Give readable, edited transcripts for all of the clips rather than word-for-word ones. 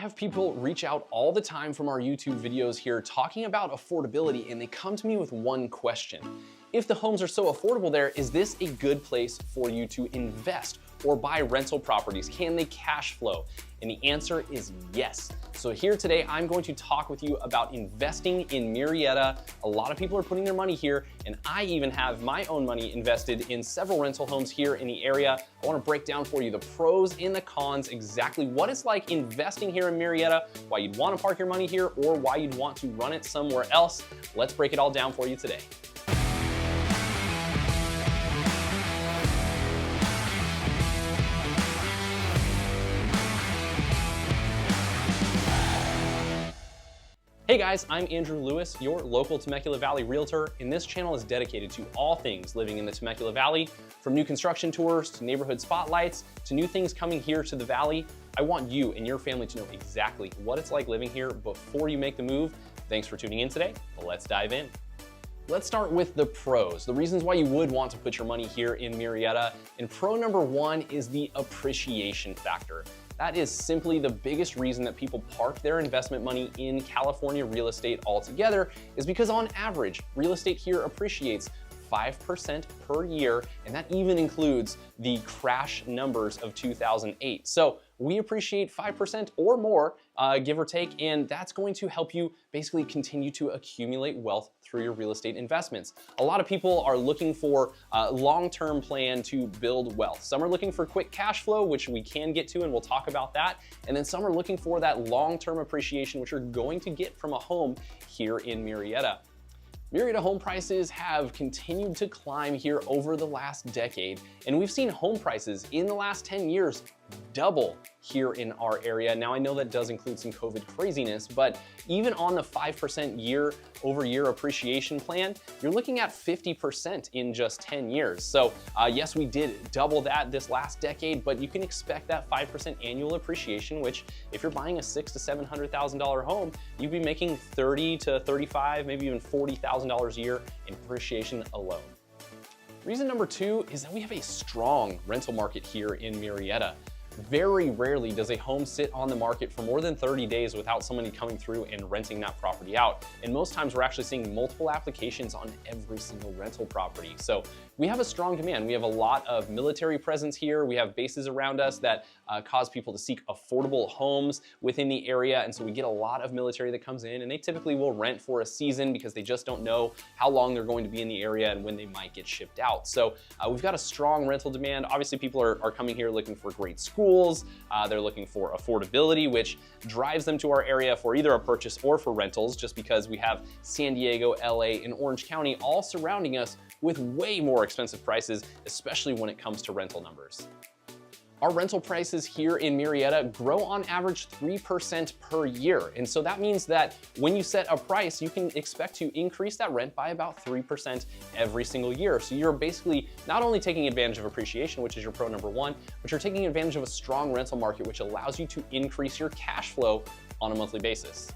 have people reach out all the time from our YouTube videos here talking about affordability, and they come to me with one question. If the homes are so affordable there, is this a good place for you to invest or buy rental properties? Can they cash flow? And the answer is yes. So here today, I'm going to talk with you about investing in Murrieta. A lot of people are putting their money here, and I even have my own money invested in several rental homes here in the area. I want to break down for you the pros and the cons, exactly what it's like investing here in Murrieta, why you'd want to park your money here, or why you'd want to run it somewhere else. Let's break it all down for you today. Hey guys, I'm Andrew Lewis, your local Temecula Valley realtor, and this channel is dedicated to all things living in the Temecula Valley, from new construction tours to neighborhood spotlights to new things coming here to the valley. I want you and your family to know exactly what it's like living here before you make the move. Thanks for tuning in today. Let's dive in. Let's start with the pros, the reasons why you would want to put your money here in Murrieta. And pro number one is the appreciation factor. That is simply the biggest reason that people park their investment money in California real estate altogether, is because on average, real estate here appreciates 5% per year, and that even includes the crash numbers of 2008. So we appreciate 5% or more, give or take, and that's going to help you basically continue to accumulate wealth through your real estate investments. A lot of people are looking for a long-term plan to build wealth. Some are looking for quick cash flow, which we can get to, and we'll talk about that. And then some are looking for that long-term appreciation, which you're going to get from a home here in Murrieta. Murrieta home prices have continued to climb here over the last decade, and we've seen home prices in the last 10 years double here in our area. Now, I know that does include some COVID craziness, but even on the 5% year-over-year appreciation plan, you're looking at 50% in just 10 years. So yes, we did double that this last decade, but you can expect that 5% annual appreciation, which if you're buying a $600,000 to $700,000 home, you'd be making $30,000 to $35,000, maybe even $40,000 a year in appreciation alone. Reason number two is that we have a strong rental market here in Murrieta. Very rarely does a home sit on the market for more than 30 days without somebody coming through and renting that property out. And most times we're actually seeing multiple applications on every single rental property. So we have a strong demand. We have a lot of military presence here. We have bases around us that cause people to seek affordable homes within the area. And so we get a lot of military that comes in, and they typically will rent for a season because they just don't know how long they're going to be in the area and when they might get shipped out. So we've got a strong rental demand. Obviously, people are coming here looking for great schools. They're looking for affordability, which drives them to our area for either a purchase or for rentals, just because we have San Diego, LA, and Orange County all surrounding us with way more expensive prices, especially when it comes to rental numbers. Our rental prices here in Murrieta grow on average 3% per year. And so that means that when you set a price, you can expect to increase that rent by about 3% every single year. So you're basically not only taking advantage of appreciation, which is your pro number one, but you're taking advantage of a strong rental market, which allows you to increase your cash flow on a monthly basis.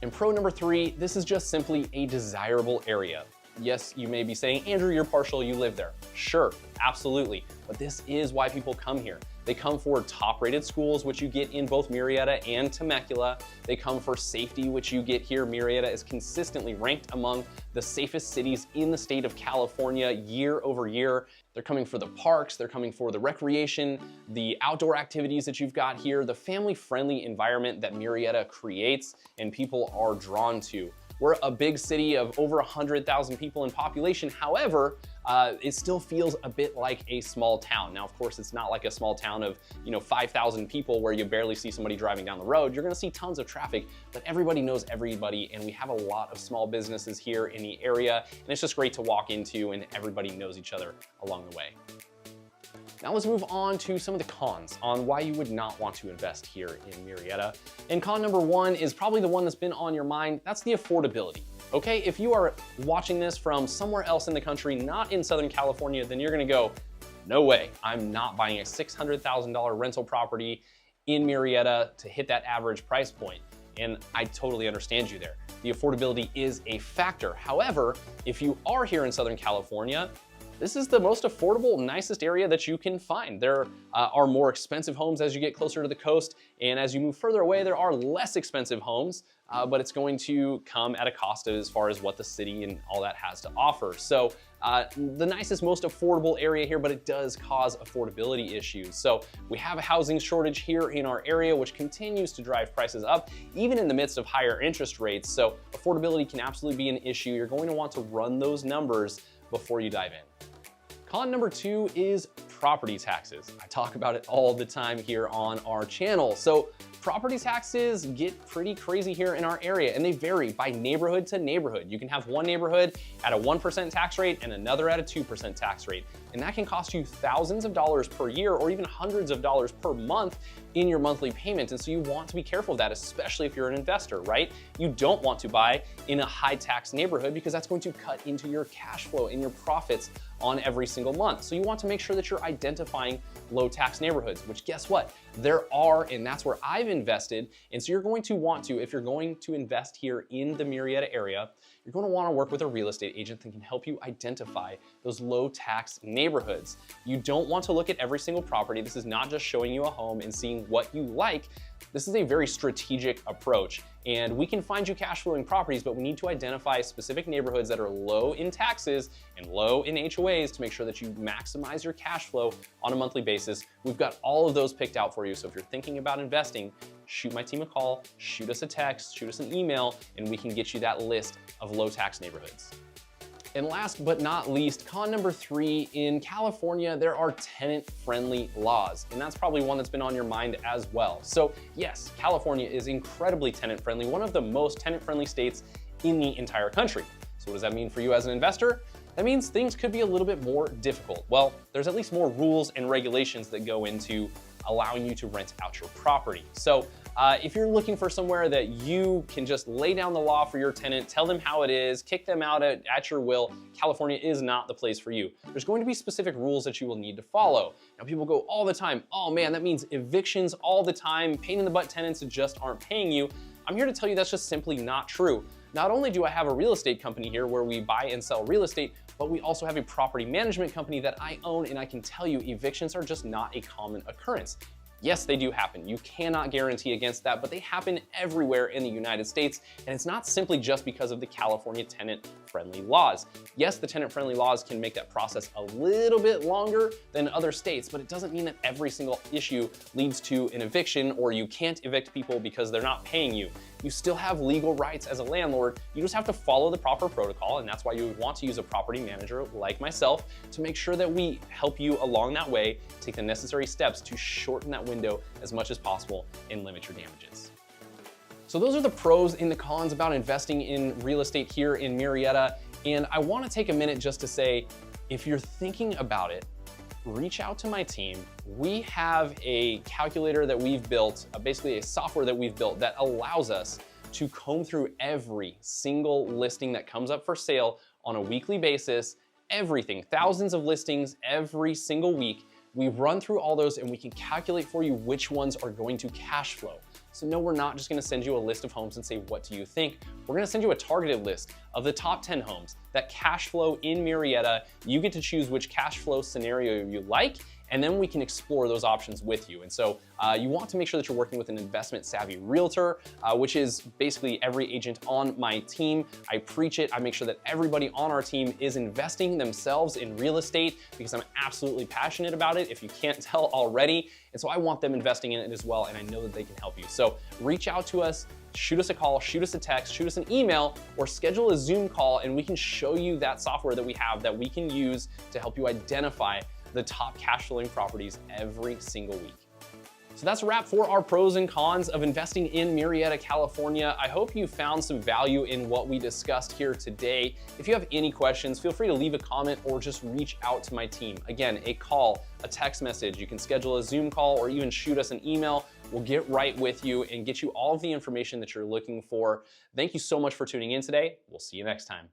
And pro number three, this is just simply a desirable area. Yes, you may be saying, Andrew, you're partial, you live there. Sure, absolutely. But this is why people come here. They come for top-rated schools, which you get in both Murrieta and Temecula. They come for safety, which you get here. Murrieta is consistently ranked among the safest cities in the state of California year over year. They're coming for the parks, they're coming for the recreation, the outdoor activities that you've got here, the family-friendly environment that Murrieta creates and people are drawn to. We're a big city of over 100,000 people in population. However, it still feels a bit like a small town. Now, of course, it's not like a small town of 5,000 people where you barely see somebody driving down the road. You're gonna see tons of traffic, but everybody knows everybody, and we have a lot of small businesses here in the area, and it's just great to walk into, and everybody knows each other along the way. Now let's move on to some of the cons on why you would not want to invest here in Murrieta. And con number one is probably the one that's been on your mind. That's the affordability. Okay, if you are watching this from somewhere else in the country, not in Southern California, then you're gonna go, no way, I'm not buying a $600,000 rental property in Murrieta to hit that average price point. And I totally understand you there. The affordability is a factor. However, if you are here in Southern California, this is the most affordable, nicest area that you can find. There are more expensive homes as you get closer to the coast, and as you move further away, there are less expensive homes, but it's going to come at a cost as far as what the city and all that has to offer. So the nicest, most affordable area here, but it does cause affordability issues. So we have a housing shortage here in our area, which continues to drive prices up, even in the midst of higher interest rates. So affordability can absolutely be an issue. You're going to want to run those numbers before you dive in. Con number 2 is property taxes. I talk about it all the time here on our channel. So property taxes get pretty crazy here in our area, and they vary by neighborhood to neighborhood. You can have one neighborhood at a 1% tax rate and another at a 2% tax rate. And that can cost you thousands of dollars per year or even hundreds of dollars per month in your monthly payment. And so you want to be careful of that, especially if you're an investor, right? You don't want to buy in a high tax neighborhood because that's going to cut into your cash flow and your profits on every single month. So you want to make sure that you're identifying low tax neighborhoods, which guess what? There are, and that's where I've invested. And so you're going to want to, if you're going to invest here in the Murrieta area, you're going to want to work with a real estate agent that can help you identify those low tax neighborhoods. You don't want to look at every single property. This is not just showing you a home and seeing what you like. This is a very strategic approach, and we can find you cash flowing properties, but we need to identify specific neighborhoods that are low in taxes and low in HOAs to make sure that you maximize your cash flow on a monthly basis. We've got all of those picked out for you. So if you're thinking about investing, shoot my team a call, shoot us a text, shoot us an email, and we can get you that list of low tax neighborhoods. And last but not least, con number 3, in California, there are tenant-friendly laws, and that's probably one that's been on your mind as well. So yes, California is incredibly tenant-friendly, one of the most tenant-friendly states in the entire country. So what does that mean for you as an investor? That means things could be a little bit more difficult. Well, there's at least more rules and regulations that go into allowing you to rent out your property. So if you're looking for somewhere that you can just lay down the law for your tenant, tell them how it is, kick them out at your will, California is not the place for you. There's going to be specific rules that you will need to follow. Now people go all the time, oh man, that means evictions all the time, pain in the butt tenants that just aren't paying you. I'm here to tell you that's just simply not true. Not only do I have a real estate company here where we buy and sell real estate, but we also have a property management company that I own, and I can tell you evictions are just not a common occurrence. Yes, they do happen. You cannot guarantee against that, but they happen everywhere in the United States, and it's not simply just because of the California tenant-friendly laws. Yes, the tenant-friendly laws can make that process a little bit longer than other states, but it doesn't mean that every single issue leads to an eviction or you can't evict people because they're not paying you. You still have legal rights as a landlord. You just have to follow the proper protocol, and that's why you would want to use a property manager like myself to make sure that we help you along that way, take the necessary steps to shorten that window as much as possible and limit your damages. So those are the pros and the cons about investing in real estate here in Murrieta. And I want to take a minute just to say, if you're thinking about it, reach out to my team. We have a calculator that we've built, basically a software that we've built that allows us to comb through every single listing that comes up for sale on a weekly basis, everything, thousands of listings every single week. We run through all those and we can calculate for you which ones are going to cash flow. So no, we're not just gonna send you a list of homes and say, what do you think? We're gonna send you a targeted list of the top 10 homes that cash flow in Murrieta. You get to choose which cash flow scenario you like, and then we can explore those options with you. And so you want to make sure that you're working with an investment savvy realtor, which is basically every agent on my team. I preach it. I make sure that everybody on our team is investing themselves in real estate because I'm absolutely passionate about it, if you can't tell already. And so I want them investing in it as well, and I know that they can help you. So reach out to us, shoot us a call, shoot us a text, shoot us an email, or schedule a Zoom call, and we can show you that software that we have that we can use to help you identify the top cash flowing properties every single week. So that's a wrap for our pros and cons of investing in Murrieta, California. I hope you found some value in what we discussed here today. If you have any questions, feel free to leave a comment or just reach out to my team. Again, a call, a text message, you can schedule a Zoom call or even shoot us an email. We'll get right with you and get you all of the information that you're looking for. Thank you so much for tuning in today. We'll see you next time.